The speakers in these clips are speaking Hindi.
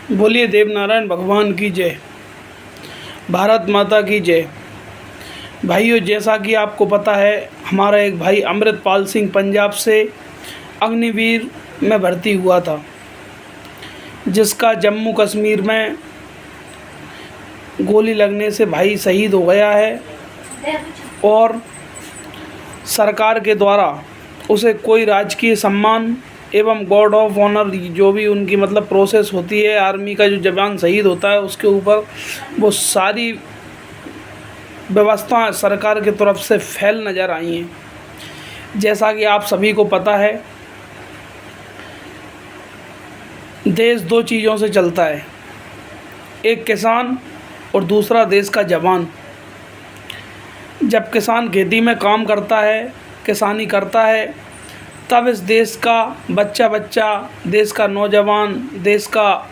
बोलिए देवनारायण भगवान की जय। भारत माता की जय। भाइयों, जैसा कि आपको पता है, हमारा एक भाई अमृतपाल सिंह पंजाब से अग्निवीर में भर्ती हुआ था, जिसका जम्मू कश्मीर में गोली लगने से भाई शहीद हो गया है और सरकार के द्वारा उसे कोई राजकीय सम्मान एवं गार्ड ऑफ ऑनर, जो भी उनकी प्रोसेस होती है, आर्मी का जो जवान शहीद होता है उसके ऊपर वो सारी व्यवस्था सरकार की तरफ से फैल नज़र आई हैं। जैसा कि आप सभी को पता है, देश दो चीज़ों से चलता है, एक किसान और दूसरा देश का जवान। जब किसान खेती में काम करता है, किसानी करता है, तब इस देश का बच्चा, देश का नौजवान, देश का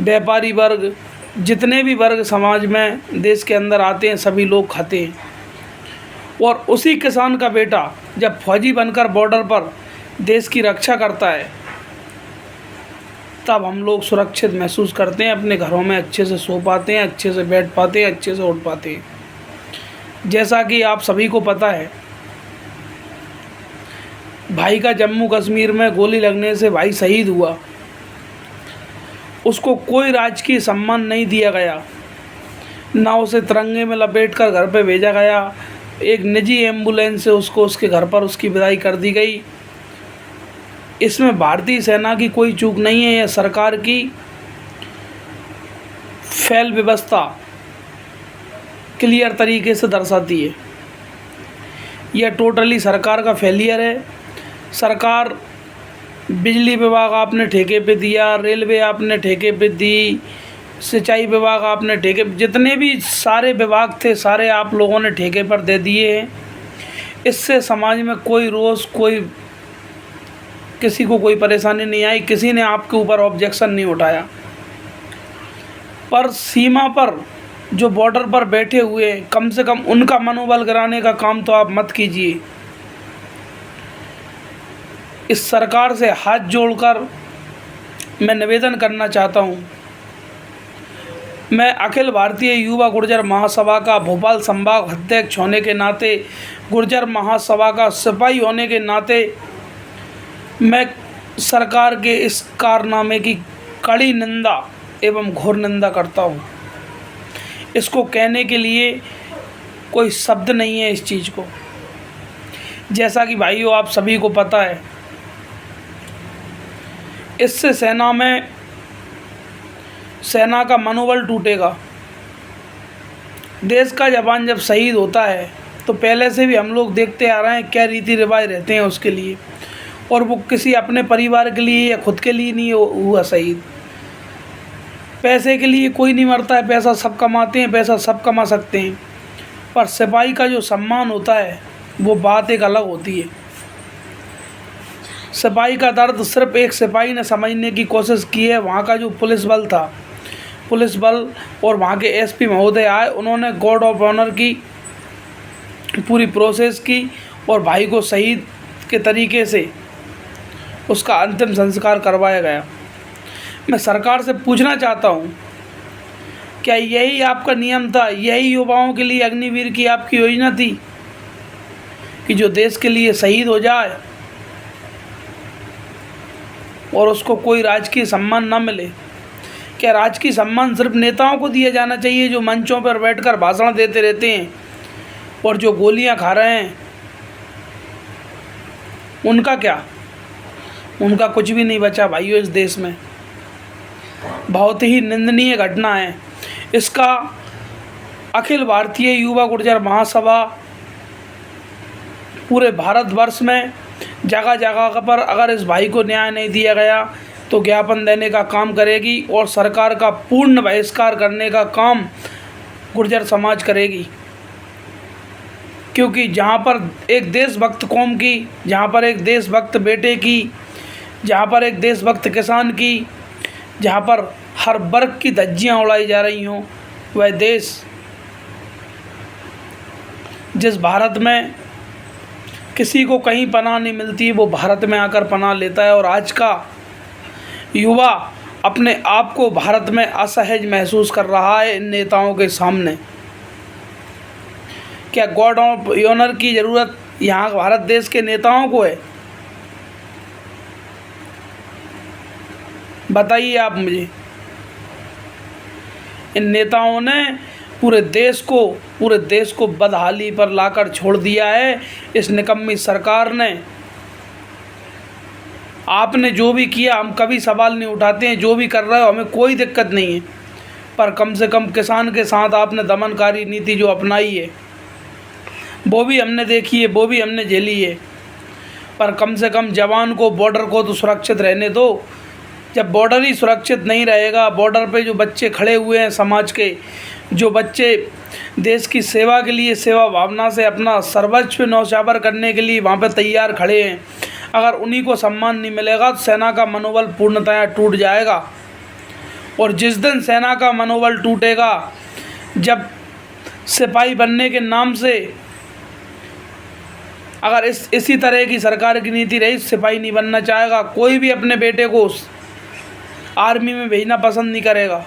व्यापारी वर्ग, जितने भी वर्ग समाज में देश के अंदर आते हैं, सभी लोग खाते हैं। और उसी किसान का बेटा जब फौजी बनकर बॉर्डर पर देश की रक्षा करता है, तब हम लोग सुरक्षित महसूस करते हैं, अपने घरों में अच्छे से सो पाते हैं, अच्छे से बैठ पाते हैं, अच्छे से उठ पाते हैं। जैसा कि आप सभी को पता है, भाई का जम्मू कश्मीर में गोली लगने से भाई शहीद हुआ। उसको कोई राजकीय सम्मान नहीं दिया गया, ना उसे तिरंगे में लपेटकर घर पे भेजा गया। एक निजी एम्बुलेंस से उसको उसके घर पर उसकी विदाई कर दी गई। इसमें भारतीय सेना की कोई चूक नहीं है, यह सरकार की फेल व्यवस्था क्लियर तरीके से दर्शाती है। यह टोटली सरकार का फेलियर है। सरकार बिजली विभाग आपने ठेके पे दिया, रेलवे आपने ठेके पे दी, सिंचाई विभाग आपने ठेके, जितने भी सारे विभाग थे सारे आप लोगों ने ठेके पर दे दिए हैं। इससे समाज में कोई रोष, कोई किसी को कोई परेशानी नहीं आई, किसी ने आपके ऊपर ऑब्जेक्शन नहीं उठाया। पर सीमा पर जो बॉर्डर पर बैठे हुए, कम से कम उनका मनोबल गिराने का काम तो आप मत कीजिए। इस सरकार से हाथ जोड़कर मैं निवेदन करना चाहता हूं। मैं अखिल भारतीय युवा गुर्जर महासभा का भोपाल संभाग अध्यक्ष होने के नाते, गुर्जर महासभा का सिपाही होने के नाते, मैं सरकार के इस कारनामे की कड़ी निंदा एवं घोर निंदा करता हूं। इसको कहने के लिए कोई शब्द नहीं है इस चीज़ को। जैसा कि भाइयों आप सभी को पता है, इससे सेना का मनोबल टूटेगा। देश का जवान जब शहीद होता है तो पहले से भी हम लोग देखते आ रहे हैं क्या रीति रिवाज रहते हैं उसके लिए, और वो किसी अपने परिवार के लिए या खुद के लिए नहीं हुआ शहीद। पैसे के लिए कोई नहीं मरता है, पैसा सब कमाते हैं, पैसा सब कमा सकते हैं, पर सिपाही का जो सम्मान होता है वो बात एक अलग होती है। सिपाही का दर्द सिर्फ एक सिपाही ने समझने की कोशिश की है। वहाँ का जो पुलिस बल था, पुलिस बल और वहाँ के एसपी महोदय आए, उन्होंने गार्ड ऑफ ऑनर की पूरी प्रोसेस की और भाई को शहीद के तरीके से उसका अंतिम संस्कार करवाया गया। मैं सरकार से पूछना चाहता हूँ, क्या यही आपका नियम था? यही युवाओं के लिए अग्निवीर की आपकी योजना थी कि जो देश के लिए शहीद हो जाए और उसको कोई राजकीय सम्मान न मिले? क्या राजकीय सम्मान सिर्फ नेताओं को दिया जाना चाहिए जो मंचों पर बैठकर भाषण देते रहते हैं, और जो गोलियां खा रहे हैं उनका क्या? उनका कुछ भी नहीं बचा भाइयों इस देश में। बहुत ही निंदनीय घटना है। इसका अखिल भारतीय युवा गुर्जर महासभा पूरे भारतवर्ष में जगह जगह पर, अगर इस भाई को न्याय नहीं दिया गया तो ज्ञापन देने का काम करेगी और सरकार का पूर्ण बहिष्कार करने का काम गुर्जर समाज करेगी। क्योंकि जहाँ पर एक देशभक्त कौम की, जहाँ पर एक देशभक्त बेटे की, जहाँ पर एक देशभक्त किसान की, जहाँ पर हर वर्ग की धज्जियाँ उड़ाई जा रही हों, वह देश, जिस भारत में किसी को कहीं पनाह नहीं मिलती, वो भारत में आकर पनाह लेता है। और आज का युवा अपने आप को भारत में असहज महसूस कर रहा है इन नेताओं के सामने। क्या गॉड ऑफ ऑनर की ज़रूरत यहाँ भारत देश के नेताओं को है? बताइए आप मुझे। इन नेताओं ने पूरे देश को बदहाली पर लाकर छोड़ दिया है। इस निकम्मी सरकार ने, आपने जो भी किया हम कभी सवाल नहीं उठाते हैं, जो भी कर रहे हो हमें कोई दिक्कत नहीं है, पर कम से कम किसान के साथ आपने दमनकारी नीति जो अपनाई है वो भी हमने देखी है, वो भी हमने झेली है। पर कम से कम जवान को, बॉर्डर को तो सुरक्षित रहने दो। जब बॉर्डर ही सुरक्षित नहीं रहेगा, बॉर्डर पे जो बच्चे खड़े हुए हैं समाज के, जो बच्चे देश की सेवा के लिए, सेवा भावना से अपना सर्वस्व न्यौछावर करने के लिए वहाँ पे तैयार खड़े हैं, अगर उन्हीं को सम्मान नहीं मिलेगा तो सेना का मनोबल पूर्णतया टूट जाएगा। और जिस दिन सेना का मनोबल टूटेगा, जब सिपाही बनने के नाम से अगर इसी तरह की सरकार की नीति रही, सिपाही नहीं बनना चाहेगा, कोई भी अपने बेटे को आर्मी में भेजना पसंद नहीं करेगा।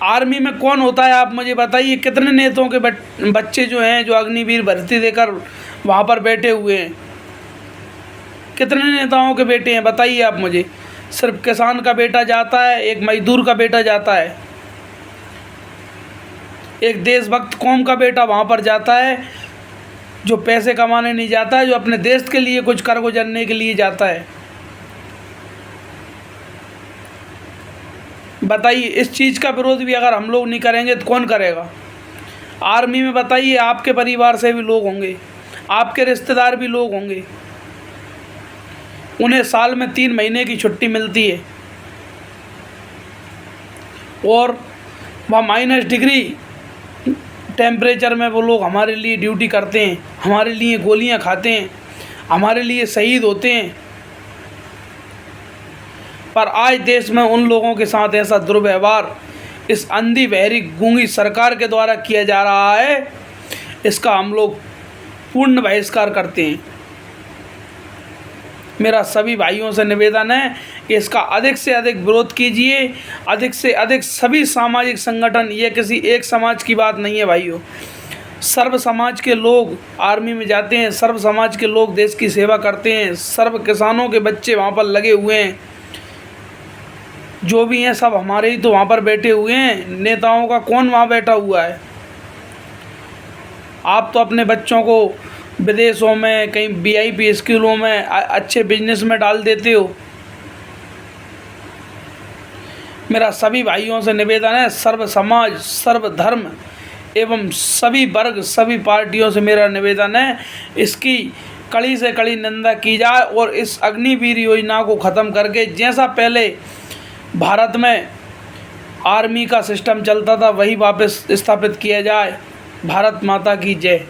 आर्मी में कौन होता है आप मुझे बताइए? कितने नेताओं के बच्चे जो हैं, जो अग्निवीर भर्ती देकर वहाँ पर बैठे हुए हैं, कितने नेताओं के बेटे हैं बताइए आप मुझे? सिर्फ किसान का बेटा जाता है, एक मजदूर का बेटा जाता है, एक देशभक्त कौम का बेटा वहाँ पर जाता है, जो पैसे कमाने नहीं जाता है, जो अपने देश के लिए कुछ कर गुजरने के लिए जाता है। बताइए, इस चीज़ का विरोध भी अगर हम लोग नहीं करेंगे तो कौन करेगा? आर्मी में बताइए आपके परिवार से भी लोग होंगे, आपके रिश्तेदार भी लोग होंगे, उन्हें साल में 3 महीने की छुट्टी मिलती है और वह -डिग्री टेम्परेचर में वो लोग हमारे लिए ड्यूटी करते हैं, हमारे लिए गोलियां खाते हैं, हमारे लिए शहीद होते हैं। पर आज देश में उन लोगों के साथ ऐसा दुर्व्यवहार इस अंधी बहरी गूंगी सरकार के द्वारा किया जा रहा है, इसका हम लोग पूर्ण बहिष्कार करते हैं। मेरा सभी भाइयों से निवेदन है कि इसका अधिक से अधिक विरोध कीजिए, अधिक से अधिक सभी सामाजिक संगठन, ये किसी एक समाज की बात नहीं है भाइयों, सर्व समाज के लोग आर्मी में जाते हैं, सर्व समाज के लोग देश की सेवा करते हैं, सर्व किसानों के बच्चे वहाँ पर लगे हुए हैं, जो भी हैं सब हमारे ही तो वहाँ पर बैठे हुए हैं। नेताओं का कौन वहाँ बैठा हुआ है? आप तो अपने बच्चों को विदेशों में, कहीं VIP स्कूलों में, अच्छे बिजनेस में डाल देते हो। मेरा सभी भाइयों से निवेदन है, सर्व समाज, सर्व धर्म एवं सभी वर्ग, सभी पार्टियों से मेरा निवेदन है, इसकी कड़ी से कड़ी निंदा की जाए और इस अग्निवीर योजना को ख़त्म करके जैसा पहले भारत में आर्मी का सिस्टम चलता था वही वापस स्थापित किया जाए। भारत माता की जय।